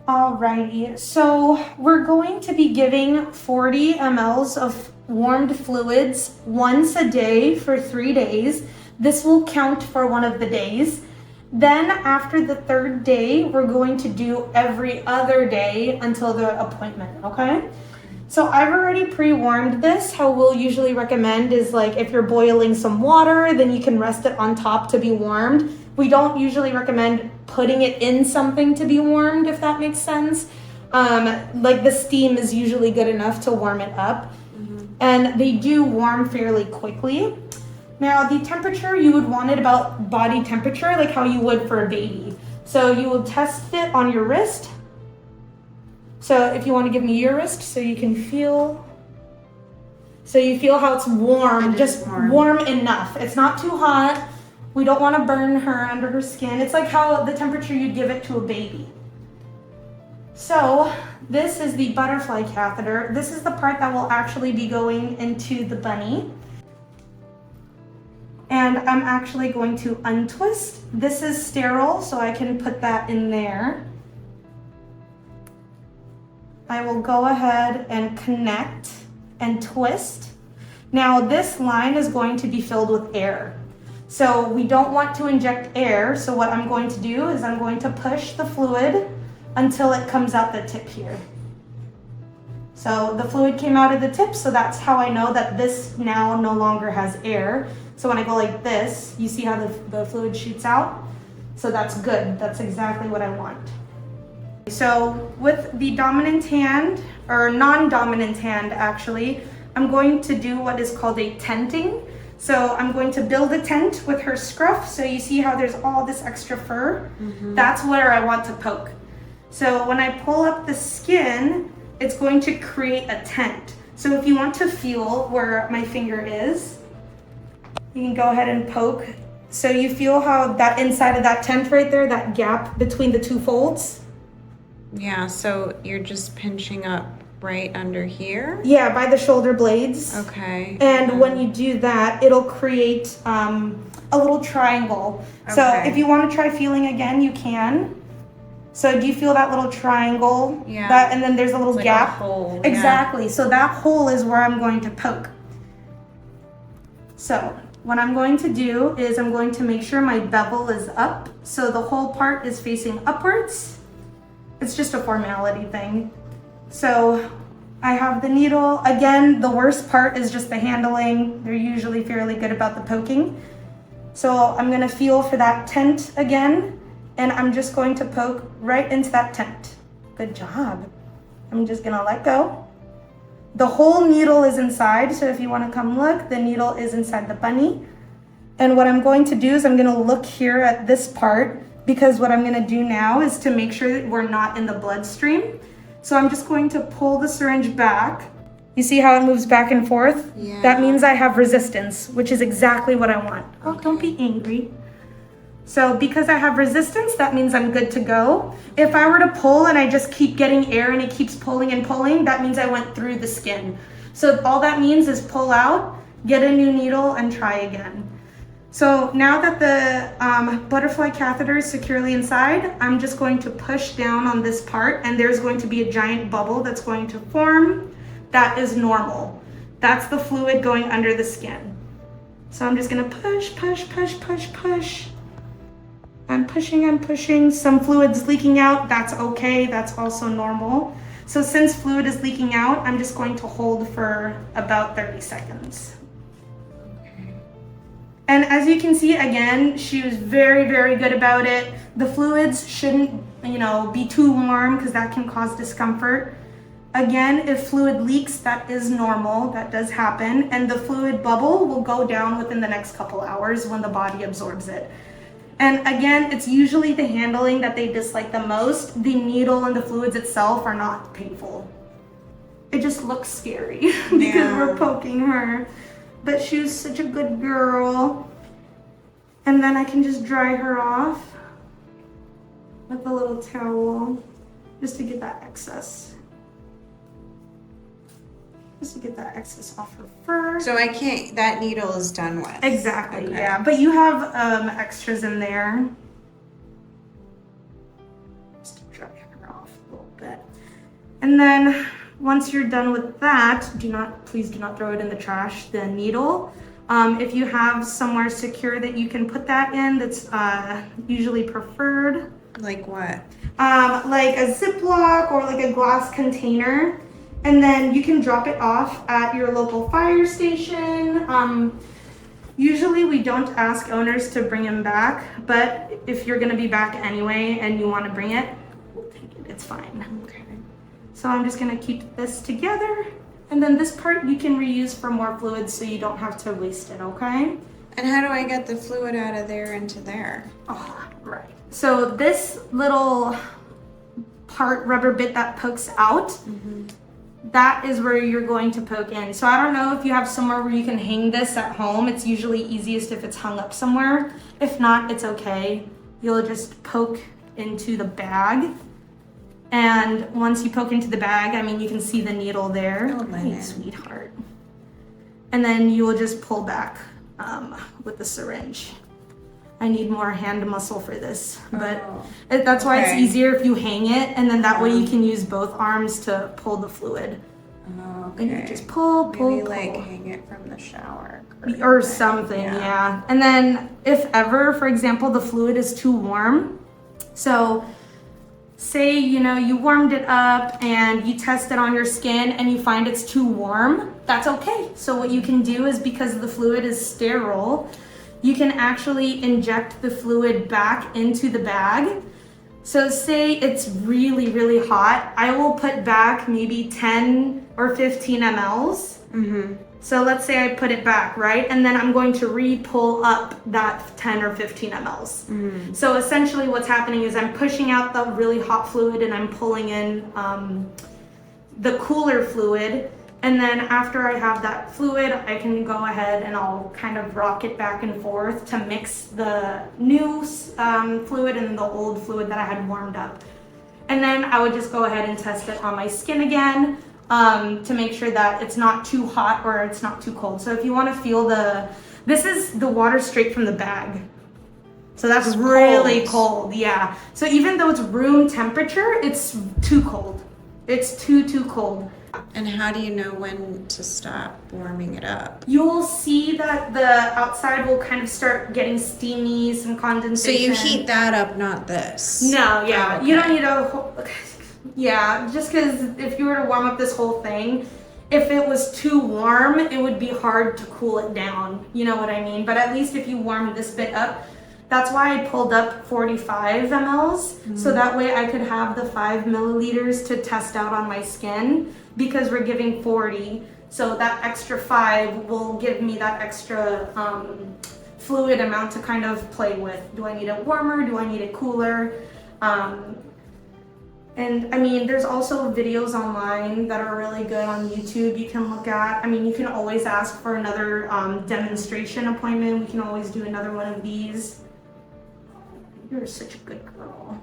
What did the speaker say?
Alrighty, so we're going to be giving 40 mLs of warmed fluids once a day for 3 days. This will count for one of the days. Then after the third day, we're going to do every other day until the appointment, okay? So I've already pre-warmed this. How we'll usually recommend is like if you're boiling some water, then you can rest it on top to be warmed. We don't usually recommend putting it in something to be warmed, if that makes sense. Like the steam is usually good enough to warm it up. And they do warm fairly quickly. Now the temperature, you would want it about body temperature, like how you would for a baby. So you will test it on your wrist. So if you want to give me your wrist so you can feel. So you feel how it's warm, just warm enough. It's not too hot. We don't want to burn her under her skin. It's like how the temperature you'd give it to a baby. So this is the butterfly catheter. This is the part that will actually be going into the bunny. And I'm actually going to untwist. This is sterile, so I can put that in there. I will go ahead and connect and twist. Now this line is going to be filled with air. So we don't want to inject air. So what I'm going to do is I'm going to push the fluid until it comes out the tip here. So the fluid came out of the tip, so that's how I know that this now no longer has air. So when I go like this, you see how the fluid shoots out? So that's good. That's exactly what I want. So with the dominant hand, or non-dominant hand actually, I'm going to do what is called a tenting. So I'm going to build a tent with her scruff. So you see how there's all this extra fur? That's where I want to poke. So when I pull up the skin, it's going to create a tent. So if you want to feel where my finger is, you can go ahead and poke. So you feel how that inside of that tent right there, that gap between the two folds? Yeah, so you're just pinching up right under here? Yeah, by the shoulder blades. Okay. And when you do that, it'll create a little triangle. Okay. So if you want to try feeling again, you can. So do you feel that little triangle? Yeah. That, and then there's a little gap? Like a hole. Exactly. Yeah. So that hole is where I'm going to poke. So what I'm going to do is I'm going to make sure my bevel is up. So the whole part is facing upwards. It's just a formality thing. So I have the needle. Again, the worst part is just the handling. They're usually fairly good about the poking. So I'm gonna feel for that tent again, and I'm just going to poke right into that tent. Good job. I'm just gonna let go. The whole needle is inside, so if you wanna come look, the needle is inside the bunny. And what I'm going to do is I'm gonna look here at this part, because what I'm gonna do now is to make sure that we're not in the bloodstream. So I'm just going to pull the syringe back. You see how it moves back and forth? Yeah. That means I have resistance, which is exactly what I want. Oh, don't be angry. So because I have resistance, that means I'm good to go. If I were to pull and I just keep getting air and it keeps pulling and pulling, that means I went through the skin. So all that means is pull out, get a new needle, and try again. So now that the butterfly catheter is securely inside, I'm just going to push down on this part, and there's going to be a giant bubble that's going to form. That is normal. That's the fluid going under the skin. So I'm just gonna push, push, push, push, push. I'm pushing. Some fluid's leaking out. That's okay, that's also normal. So since fluid is leaking out, I'm just going to hold for about 30 seconds. And as you can see, again, she was very, very good about it. The fluids shouldn't, be too warm because that can cause discomfort. Again, if fluid leaks, that is normal, that does happen. And the fluid bubble will go down within the next couple hours when the body absorbs it. And again, it's usually the handling that they dislike the most. The needle and the fluids itself are not painful. It just looks scary because we're poking her. But she was such a good girl. And then I can just dry her off with a little towel just to get that excess. Just to get that excess off her fur. So I can't, that needle is done with. Exactly, okay. Yeah. But you have extras in there. Just to dry her off a little And then once you're done with that, please do not throw it in the trash, the needle. If you have somewhere secure that you can put that in, that's usually preferred. Like what? Like a Ziploc or like a glass container. And then you can drop it off at your local fire station. Usually we don't ask owners to bring them back, but if you're gonna be back anyway and you wanna bring it, we'll take it, it's fine. Okay. So I'm just gonna keep this together. And then this part you can reuse for more fluids so you don't have to waste it, okay? And how do I get the fluid out of there into there? Oh, right. So this little part, rubber bit that pokes out, that is where you're going to poke in. So I don't know if you have somewhere where you can hang this at home. It's usually easiest if it's hung up somewhere. If not, it's okay. You'll just poke into the bag. And once you poke into the bag, I mean, you can see the needle there. Oh, Hey, sweetheart. And then you will just pull back with the syringe. I need more hand muscle for this, but that's why it's easier if you hang it, and then that way you can use both arms to pull the fluid. Oh, okay. And you just pull, Maybe pull. like hang it from the shower. Or something, yeah. And then if ever, for example, the fluid is too warm, so say, you warmed it up and you test it on your skin and you find it's too warm, that's okay. So what you can do is, because the fluid is sterile, you can actually inject the fluid back into the bag. So say it's really, really hot, I will put back maybe 10 or 15 mLs. So let's say I put it back, right? And then I'm going to re-pull up that 10 or 15 mLs. So essentially what's happening is I'm pushing out the really hot fluid and I'm pulling in the cooler fluid. And then after I have that fluid, I can go ahead and I'll kind of rock it back and forth to mix the new fluid and the old fluid that I had warmed up. And then I would just go ahead and test it on my skin again to make sure that it's not too hot or it's not too cold. So if you want to feel this is the water straight from the bag. So that's It's really cold, yeah. So even though it's room temperature, it's too cold. It's too cold. And how do you know when to stop warming it up? You'll see that the outside will kind of start getting steamy, some So condensation. you heat that up, not this? No, yeah. Oh, You don't okay. need just because if you were to warm up this whole thing, if it was too warm, it would be hard to cool it down. You know what I mean? But at least if you warm this bit up, that's why I pulled up 45 mLs. So that way I could have the 5 milliliters to test out on my skin, because we're giving 40. So that extra 5 will give me that extra fluid amount to kind of play with. Do I need it warmer? Do I need it cooler? And I mean, there's also videos online that are really good on YouTube you can look at. I mean, you can always ask for another demonstration appointment. We can always do another one of these. You're such a good girl.